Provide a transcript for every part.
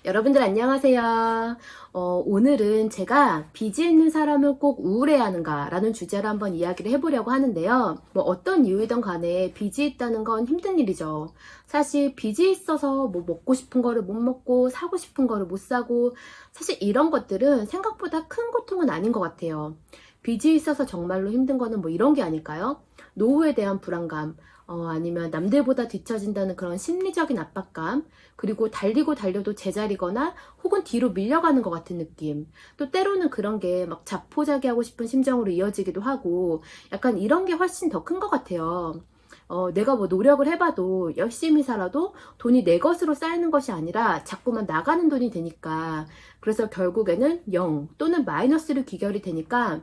여러분들 안녕하세요. 오늘은 제가 빚이 있는 사람은 꼭 우울해하는가 라는 주제로 한번 이야기를 해보려고 하는데요. 뭐 어떤 이유이든 간에 빚이 있다는 건 힘든 일이죠. 사실 빚이 있어서 뭐 먹고 싶은 거를 못 먹고 사고 싶은 거를 못 사고, 사실 이런 것들은 생각보다 큰 고통은 아닌 것 같아요. 빚이 있어서 정말로 힘든 거는 뭐 이런 게 아닐까요? 노후에 대한 불안감, 아니면 남들보다 뒤처진다는 그런 심리적인 압박감, 그리고 달리고 달려도 제자리거나 혹은 뒤로 밀려가는 것 같은 느낌, 또 때로는 그런 게 막 자포자기하고 싶은 심정으로 이어지기도 하고, 약간 이런 게 훨씬 더 큰 것 같아요. 내가 뭐 노력을 해봐도 열심히 살아도 돈이 내 것으로 쌓이는 것이 아니라 자꾸만 나가는 돈이 되니까, 그래서 결국에는 0 또는 마이너스로 귀결이 되니까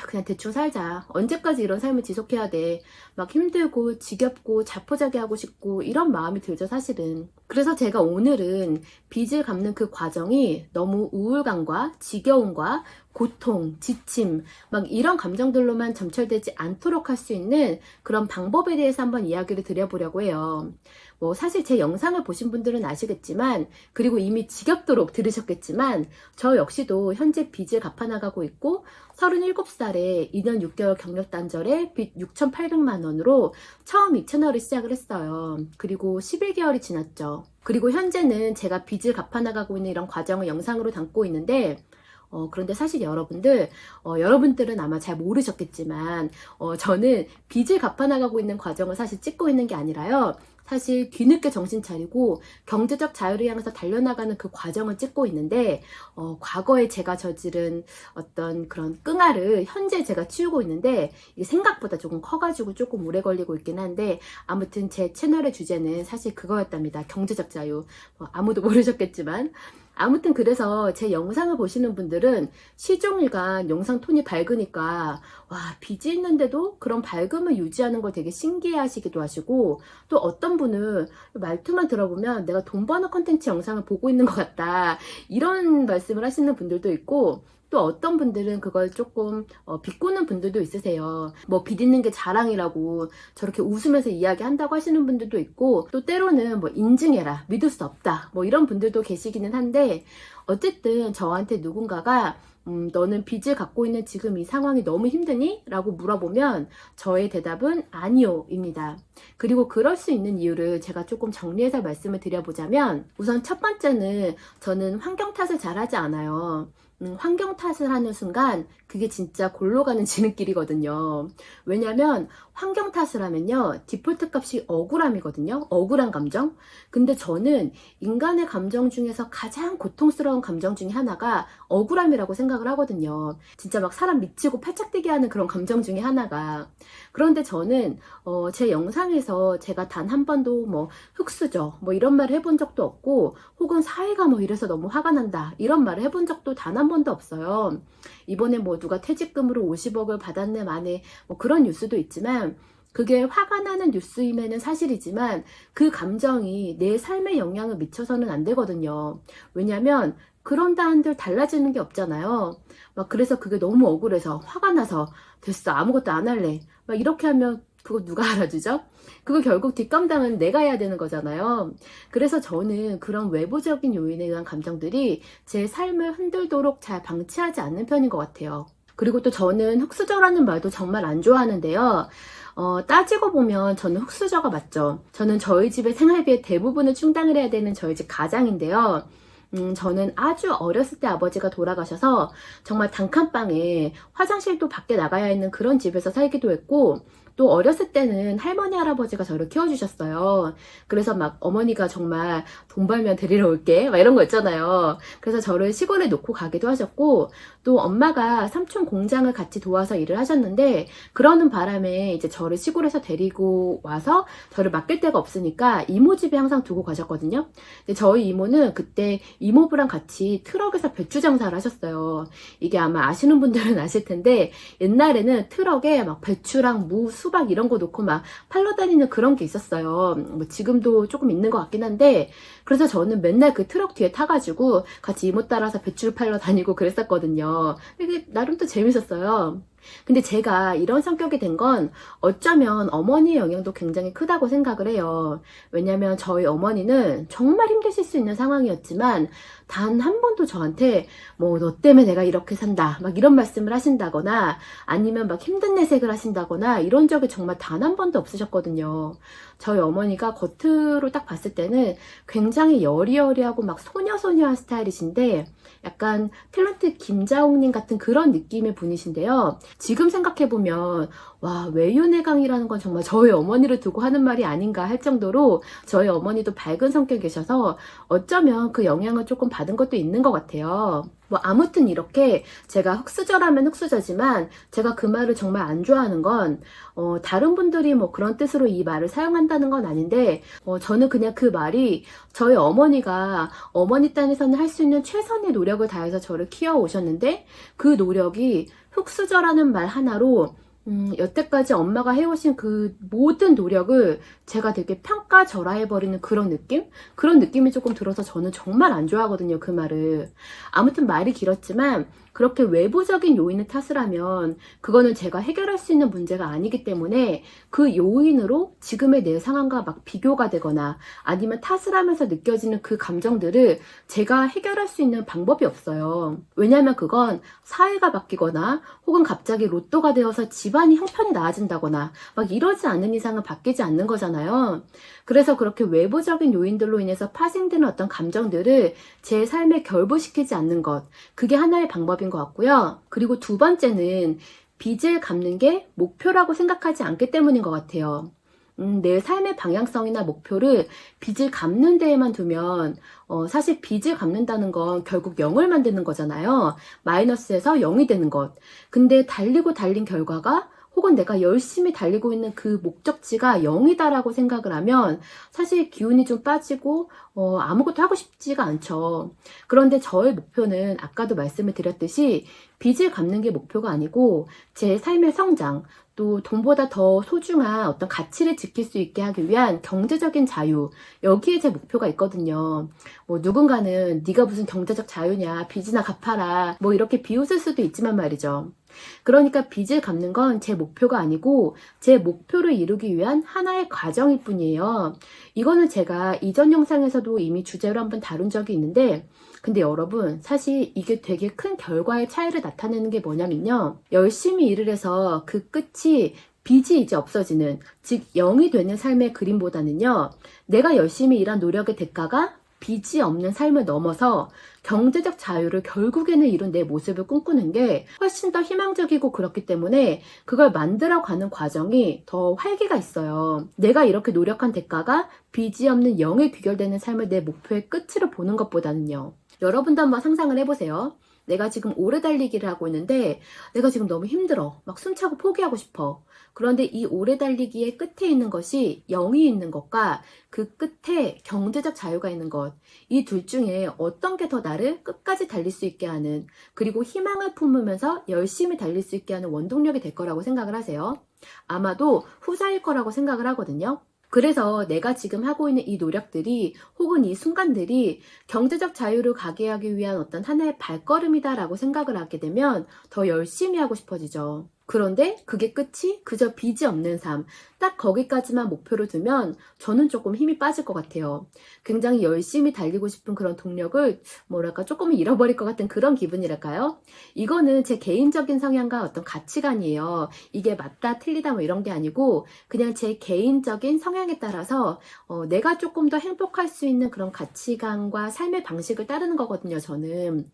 그냥 대충 살자. 언제까지 이런 삶을 지속해야 돼. 막 힘들고 지겹고 자포자기하고 싶고 이런 마음이 들죠, 사실은. 그래서 제가 오늘은 빚을 갚는 그 과정이 너무 우울감과 지겨움과 고통, 지침, 막 이런 감정들로만 점철되지 않도록 할 수 있는 그런 방법에 대해서 한번 이야기를 드려보려고 해요. 뭐 사실 제 영상을 보신 분들은 아시겠지만, 그리고 이미 지겹도록 들으셨겠지만, 저 역시도 현재 빚을 갚아나가고 있고 37살에 2년 6개월 경력 단절에 빚 6,800만 원으로 처음 이 채널을 시작을 했어요. 그리고 11개월이 지났죠. 그리고 현재는 제가 빚을 갚아나가고 있는 이런 과정을 영상으로 담고 있는데, 그런데 사실 여러분들은 아마 잘 모르셨겠지만, 저는 빚을 갚아나가고 있는 과정을 사실 찍고 있는 게 아니라요. 사실 뒤늦게 정신 차리고 경제적 자유를 향해서 달려나가는 그 과정을 찍고 있는데, 과거에 제가 저지른 어떤 그런 끙알을 현재 제가 치우고 있는데, 이게 생각보다 조금 커가지고 조금 오래 걸리고 있긴 한데, 아무튼 제 채널의 주제는 사실 그거였답니다. 경제적 자유. 아무도 모르셨겠지만. 아무튼 그래서 제 영상을 보시는 분들은 시종일관 영상 톤이 밝으니까 와, 빚이 있는데도 그런 밝음을 유지하는 걸 되게 신기해 하시기도 하시고, 또 어떤 분은 말투만 들어보면 내가 돈 버는 컨텐츠 영상을 보고 있는 것 같다, 이런 말씀을 하시는 분들도 있고, 또 어떤 분들은 그걸 조금 비꼬는 분들도 있으세요. 뭐 빚 있는 게 자랑이라고 저렇게 웃으면서 이야기한다고 하시는 분들도 있고, 또 때로는 뭐 인증해라, 믿을 수 없다, 뭐 이런 분들도 계시기는 한데, 어쨌든 저한테 누군가가 너는 빚을 갖고 있는 지금 이 상황이 너무 힘드니? 라고 물어보면 저의 대답은 아니요 입니다. 그리고 그럴 수 있는 이유를 제가 조금 정리해서 말씀을 드려보자면, 우선 첫 번째는 저는 환경 탓을 잘하지 않아요. 환경 탓을 하는 순간 그게 진짜 골로 가는 지름길이거든요. 왜냐면 환경 탓을 하면요, 디폴트 값이 억울함이거든요. 억울한 감정. 근데 저는 인간의 감정 중에서 가장 고통스러운 감정 중에 하나가 억울함이라고 생각을 하거든요. 진짜 막 사람 미치고 팔짝 뛰게 하는 그런 감정 중에 하나가. 그런데 저는 제 영상에서 제가 단 한 번도 뭐 흙수저 뭐 이런 말을 해본 적도 없고, 혹은 사회가 뭐 이래서 너무 화가 난다 이런 말을 해본 적도 단 한 번도 없어요. 이번에 뭐 누가 퇴직금으로 50억을 받았네 마네 뭐 그런 뉴스도 있지만, 그게 화가 나는 뉴스임에는 사실이지만 그 감정이 내 삶에 영향을 미쳐서는 안 되거든요. 왜냐면 그런다 한들 달라지는 게 없잖아요. 막 그래서 그게 너무 억울해서 화가 나서 됐어, 아무것도 안 할래, 막 이렇게 하면 그거 누가 알아주죠? 그거 결국 뒷감당은 내가 해야 되는 거잖아요. 그래서 저는 그런 외부적인 요인에 의한 감정들이 제 삶을 흔들도록 잘 방치하지 않는 편인 것 같아요. 그리고 또 저는 흙수저라는 말도 정말 안 좋아하는데요. 따지고 보면 저는 흙수저가 맞죠. 저는 저희 집의 생활비의 대부분을 충당을 해야 되는 저희 집 가장인데요. 저는 아주 어렸을 때 아버지가 돌아가셔서 정말 단칸방에 화장실도 밖에 나가야 하는 그런 집에서 살기도 했고, 또 어렸을 때는 할머니 할아버지가 저를 키워주셨어요. 그래서 막 어머니가 정말 돈 벌면 데리러 올게 막 이런 거 있잖아요. 그래서 저를 시골에 놓고 가기도 하셨고, 또 엄마가 삼촌 공장을 같이 도와서 일을 하셨는데, 그러는 바람에 이제 저를 시골에서 데리고 와서 저를 맡길 데가 없으니까 이모 집에 항상 두고 가셨거든요. 근데 저희 이모는 그때 이모부랑 같이 트럭에서 배추 장사를 하셨어요. 이게 아마 아시는 분들은 아실 텐데, 옛날에는 트럭에 막 배추랑 무, 수박 이런 거 놓고 막 팔러 다니는 그런 게 있었어요. 뭐 지금도 조금 있는 것 같긴 한데, 그래서 저는 맨날 그 트럭 뒤에 타가지고 같이 이모 따라서 배추를 팔러 다니고 그랬었거든요. 이게 나름 또 재밌었어요. 근데 제가 이런 성격이 된 건 어쩌면 어머니의 영향도 굉장히 크다고 생각을 해요. 왜냐면 저희 어머니는 정말 힘드실 수 있는 상황이었지만 단 한 번도 저한테 뭐 너 때문에 내가 이렇게 산다 막 이런 말씀을 하신다거나 아니면 막 힘든 내색을 하신다거나 이런 적이 정말 단 한 번도 없으셨거든요. 저희 어머니가 겉으로 딱 봤을 때는 굉장히 여리여리하고 막 소녀소녀한 스타일이신데 약간 탤런트 김자옥님 같은 그런 느낌의 분이신데요. 지금 생각해보면 와, 외유내강이라는 건 정말 저희 어머니를 두고 하는 말이 아닌가 할 정도로 저희 어머니도 밝은 성격이셔서 어쩌면 그 영향을 조금 받은 것도 있는 것 같아요. 뭐 아무튼 이렇게 제가 흙수저라면 흙수저지만 제가 그 말을 정말 안 좋아하는 건 다른 분들이 뭐 그런 뜻으로 이 말을 사용한다는 건 아닌데 저는 그냥 그 말이 저희 어머니가 어머니 딴에서는 할 수 있는 최선의 노력을 다해서 저를 키워오셨는데 그 노력이 흙수저라는 말 하나로 여태까지 엄마가 해오신 그 모든 노력을 제가 되게 평가절하해버리는 그런 느낌? 그런 느낌이 조금 들어서 저는 정말 안 좋아하거든요, 그 말을. 아무튼 말이 길었지만 그렇게 외부적인 요인을 탓을 하면 그거는 제가 해결할 수 있는 문제가 아니기 때문에 그 요인으로 지금의 내 상황과 막 비교가 되거나 아니면 탓을 하면서 느껴지는 그 감정들을 제가 해결할 수 있는 방법이 없어요. 왜냐하면 그건 사회가 바뀌거나 혹은 갑자기 로또가 되어서 집안이 형편이 나아진다거나 막 이러지 않는 이상은 바뀌지 않는 거잖아요. 그래서 그렇게 외부적인 요인들로 인해서 파생되는 어떤 감정들을 제 삶에 결부시키지 않는 것, 그게 하나의 방법인 것 같고요. 그리고 두 번째는 빚을 갚는 게 목표라고 생각하지 않기 때문인 것 같아요. 내 삶의 방향성이나 목표를 빚을 갚는 데에만 두면 사실 빚을 갚는다는 건 결국 0을 만드는 거잖아요. 마이너스에서 0이 되는 것. 근데 달리고 달린 결과가 혹은 내가 열심히 달리고 있는 그 목적지가 0이다라고 생각을 하면 사실 기운이 좀 빠지고 아무것도 하고 싶지가 않죠. 그런데 저의 목표는 아까도 말씀을 드렸듯이 빚을 갚는 게 목표가 아니고 제 삶의 성장, 또 돈보다 더 소중한 어떤 가치를 지킬 수 있게 하기 위한 경제적인 자유, 여기에 제 목표가 있거든요. 뭐 누군가는 네가 무슨 경제적 자유냐, 빚이나 갚아라, 뭐 이렇게 비웃을 수도 있지만 말이죠. 그러니까 빚을 갚는 건 제 목표가 아니고 제 목표를 이루기 위한 하나의 과정일 뿐이에요. 이거는 제가 이전 영상에서도 이미 주제로 한번 다룬 적이 있는데 근데 여러분 사실 이게 되게 큰 결과의 차이를 나타내는 게 뭐냐면요. 열심히 일을 해서 그 끝이 빚이 이제 없어지는, 즉 0이 되는 삶의 그림보다는요. 내가 열심히 일한 노력의 대가가 빚이 없는 삶을 넘어서 경제적 자유를 결국에는 이룬 내 모습을 꿈꾸는 게 훨씬 더 희망적이고 그렇기 때문에 그걸 만들어가는 과정이 더 활기가 있어요. 내가 이렇게 노력한 대가가 빚이 없는 0에 귀결되는 삶을 내 목표의 끝으로 보는 것보다는요. 여러분도 한번 상상을 해보세요. 내가 지금 오래 달리기를 하고 있는데 내가 지금 너무 힘들어. 막 숨차고 포기하고 싶어. 그런데 이 오래 달리기의 끝에 있는 것이 0이 있는 것과 그 끝에 경제적 자유가 있는 것. 이 둘 중에 어떤 게 더 나를 끝까지 달릴 수 있게 하는, 그리고 희망을 품으면서 열심히 달릴 수 있게 하는 원동력이 될 거라고 생각을 하세요? 아마도 후자일 거라고 생각을 하거든요. 그래서 내가 지금 하고 있는 이 노력들이 혹은 이 순간들이 경제적 자유를 가게 하기 위한 어떤 하나의 발걸음이다라고 생각을 하게 되면 더 열심히 하고 싶어지죠. 그런데 그게 끝이 그저 빚이 없는 삶, 딱 거기까지만 목표로 두면 저는 조금 힘이 빠질 것 같아요. 굉장히 열심히 달리고 싶은 그런 동력을 뭐랄까 조금 잃어버릴 것 같은 그런 기분이랄까요? 이거는 제 개인적인 성향과 어떤 가치관이에요. 이게 맞다 틀리다 뭐 이런 게 아니고 그냥 제 개인적인 성향에 따라서 내가 조금 더 행복할 수 있는 그런 가치관과 삶의 방식을 따르는 거거든요, 저는.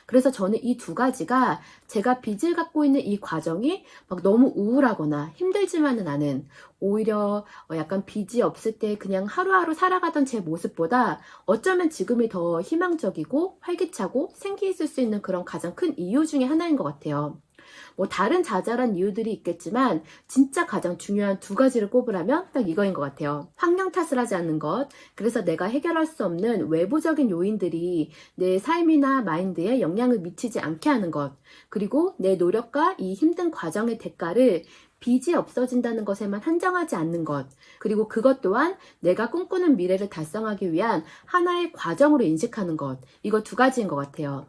그래서 저는 이 두 가지가 제가 빚을 갖고 있는 이 과정이 막 너무 우울하거나 힘들지만은 않은, 오히려 약간 빚이 없을 때 그냥 하루하루 살아가던 제 모습보다 어쩌면 지금이 더 희망적이고 활기차고 생기 있을 수 있는 그런 가장 큰 이유 중에 하나인 것 같아요. 뭐 다른 자잘한 이유들이 있겠지만 진짜 가장 중요한 두 가지를 꼽으라면 딱 이거인 것 같아요. 환경 탓을 하지 않는 것, 그래서 내가 해결할 수 없는 외부적인 요인들이 내 삶이나 마인드에 영향을 미치지 않게 하는 것, 그리고 내 노력과 이 힘든 과정의 대가를 빚이 없어진다는 것에만 한정하지 않는 것, 그리고 그것 또한 내가 꿈꾸는 미래를 달성하기 위한 하나의 과정으로 인식하는 것, 이거 두 가지인 것 같아요.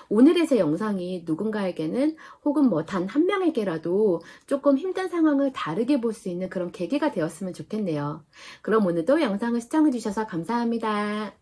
오늘의 제 영상이 누군가에게는 혹은 뭐 단 한 명에게라도 조금 힘든 상황을 다르게 볼 수 있는 그런 계기가 되었으면 좋겠네요. 그럼 오늘도 영상을 시청해주셔서 감사합니다.